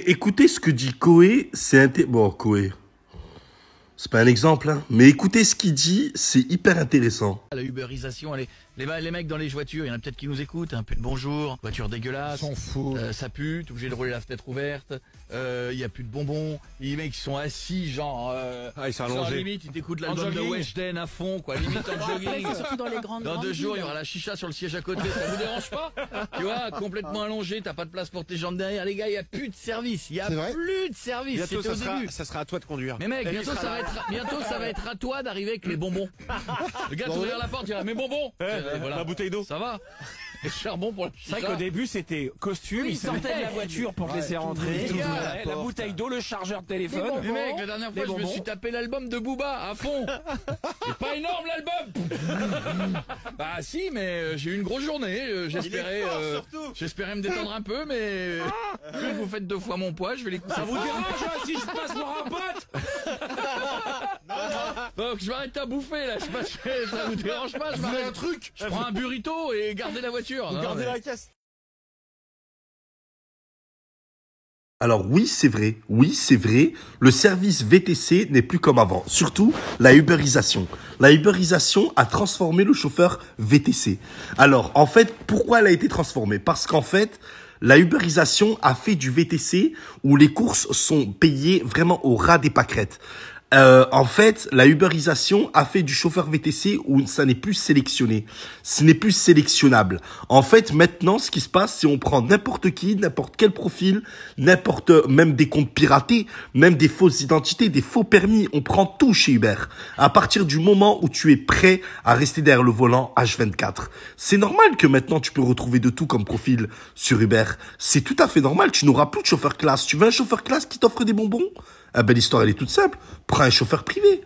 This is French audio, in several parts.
Écoutez ce que dit Koé, Bon, Koé, c'est pas un exemple, hein, mais écoutez ce qu'il dit, c'est hyper intéressant. La uberisation, allez, les mecs dans les voitures, il y en a peut-être qui nous écoutent, un peu de bonjour, voiture dégueulasse, s'en fout. Ça pue, t'es obligé de rouler la fenêtre ouverte, il y a plus de bonbons, les mecs ils sont assis, genre, ils sont genre, allongés. limite ils t'écoutent l'album de Weshden à fond, quoi, limite en jogging. Surtout dans les grandes Dans 2 jours, il y villes. aura la chicha sur le siège à côté, ça vous dérange pas? Tu vois, complètement allongé, t'as pas de place pour tes jambes derrière, les gars, il y a plus de service, il y a C'est vrai plus de service, Bientôt, c'était au début. ça sera à toi de conduire. Mais mec, bientôt ça va être à toi d'arriver avec les bonbons. Le gars t'ouvrir la porte, il dira mes bonbons. Voilà. La bouteille d'eau. Ça va. Et charbon pour la C'est vrai qu'au début c'était costume, Oui, il sortait de la voiture pour te laisser rentrer, tout ouvrait la bouteille d'eau, le chargeur de téléphone. Mais mec, la dernière fois, les je me bonbons. suis tapé l'album de Booba à fond. C'est pas énorme l'album. Bah si, mais j'ai eu une grosse journée. J'espérais me détendre un peu, mais vu que vous faites 2 fois mon poids, je vais l'écouter. Ça vous dérange si je passe voir un pote? Donc je m'arrête à bouffer là. Ça vous dérange pas? Je Vous avez m'arrête. un truc. Je prends un burrito et gardez la voiture. Vous Non, gardez mais- la caisse. Alors oui, c'est vrai, le service VTC n'est plus comme avant, surtout la uberisation. La uberisation a transformé le chauffeur VTC. Alors en fait, pourquoi elle a été transformée? Parce qu'en fait, la uberisation a fait du VTC où les courses sont payées vraiment au ras des pâquerettes. En fait, la uberisation a fait du chauffeur VTC où ça n'est plus sélectionné. Ce n'est plus sélectionnable. En fait, maintenant, ce qui se passe, c'est on prend n'importe qui, n'importe quel profil, même des comptes piratés, même des fausses identités, des faux permis. On prend tout chez Uber. À partir du moment où tu es prêt à rester derrière le volant H24. C'est normal que maintenant tu peux retrouver de tout comme profil sur Uber. C'est tout à fait normal. Tu n'auras plus de chauffeur classe. Tu veux un chauffeur classe qui t'offre des bonbons? Ah ben l'histoire elle est toute simple. Prends un chauffeur privé.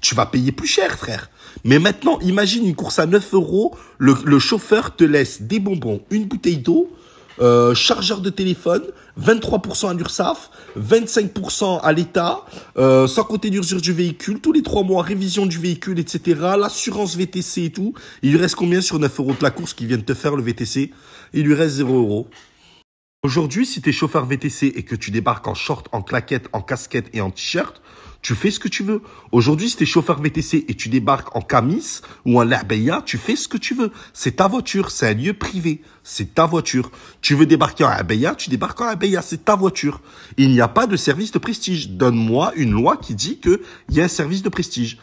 Tu vas payer plus cher, frère. Mais maintenant, imagine une course à 9 €. Le chauffeur te laisse des bonbons, une bouteille d'eau, chargeur de téléphone, 23% à l'URSSAF, 25% à l'État, sans compter l'usure du véhicule, tous les 3 mois, révision du véhicule, etc. L'assurance VTC et tout. Il lui reste combien sur 9 € de la course qui viennent te faire le VTC? Il lui reste 0 €. Aujourd'hui, si t'es chauffeur VTC et que tu débarques en short, en claquette, en casquette et en t-shirt, tu fais ce que tu veux. Aujourd'hui, si t'es chauffeur VTC et tu débarques en camis ou en la'beya, tu fais ce que tu veux. C'est ta voiture, c'est un lieu privé, c'est ta voiture. Tu veux débarquer en la'beya, tu débarques en la'beya, c'est ta voiture. Il n'y a pas de service de prestige. Donne-moi une loi qui dit qu'il y a un service de prestige.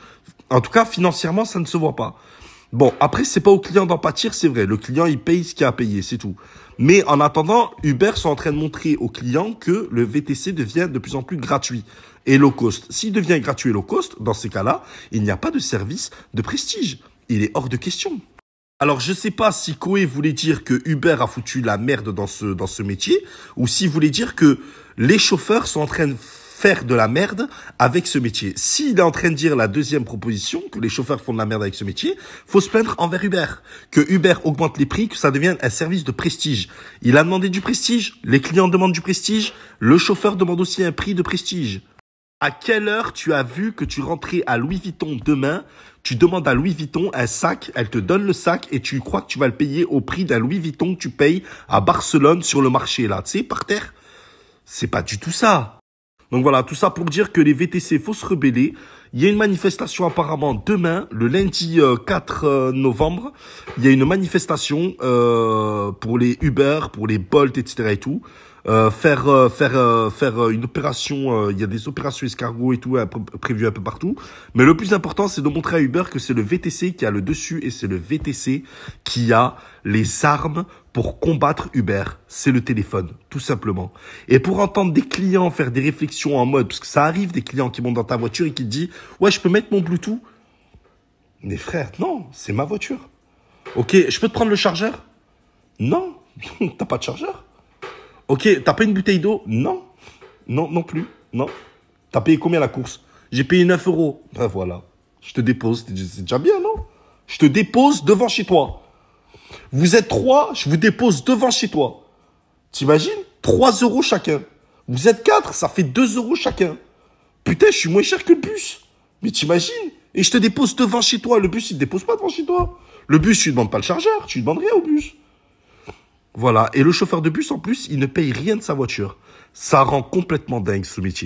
En tout cas, financièrement, ça ne se voit pas. Bon, après, c'est pas au client d'en pâtir, c'est vrai. Le client, il paye ce qu'il a à payer, c'est tout. Mais en attendant, Uber sont en train de montrer aux clients que le VTC devient de plus en plus gratuit et low cost. S'il devient gratuit et low cost, dans ces cas-là, il n'y a pas de service de prestige. Il est hors de question. Alors, je sais pas si Koé voulait dire que Uber a foutu la merde dans ce métier ou s'il voulait dire que les chauffeurs sont en train de faire de la merde avec ce métier. S'il est en train de dire la deuxième proposition, que les chauffeurs font de la merde avec ce métier, faut se plaindre envers Uber. Que Uber augmente les prix, que ça devienne un service de prestige. Il a demandé du prestige, les clients demandent du prestige, le chauffeur demande aussi un prix de prestige. À quelle heure tu as vu que tu rentrais à Louis Vuitton demain, tu demandes à Louis Vuitton un sac, elle te donne le sac et tu crois que tu vas le payer au prix d'un Louis Vuitton que tu payes à Barcelone sur le marché là, tu sais, par terre? C'est pas du tout ça. Donc voilà, tout ça pour dire que les VTC, faut se rebeller. Il y a une manifestation apparemment demain, le lundi 4 novembre. Il y a une manifestation pour les Uber, pour les Bolt, etc. et tout. Faire une opération, il y a des opérations escargots et tout prévues un peu partout. Mais le plus important, c'est de montrer à Uber que c'est le VTC qui a le dessus et c'est le VTC qui a les armes pour combattre Uber. C'est le téléphone, tout simplement. Et pour entendre des clients faire des réflexions en mode, parce que ça arrive des clients qui montent dans ta voiture et qui te disent « Ouais, je peux mettre mon Bluetooth ?» Mais frère, non, c'est ma voiture. Ok, je peux te prendre le chargeur? Non, t'as pas de chargeur. Ok, t'as pas une bouteille d'eau? Non. Non, non plus. Non. T'as payé combien la course? J'ai payé 9 €. Ben voilà. Je te dépose. C'est déjà bien, non? Je te dépose devant chez toi. Vous êtes 3, je vous dépose devant chez toi. T'imagines? 3 € chacun. Vous êtes 4, ça fait 2 € chacun. Putain, je suis moins cher que le bus. Mais t'imagines? Et je te dépose devant chez toi. Le bus, il te dépose pas devant chez toi. Le bus, tu ne demandes pas le chargeur. Tu ne demandes rien au bus. Voilà. Et le chauffeur de bus, en plus, il ne paye rien de sa voiture. Ça rend complètement dingue ce métier.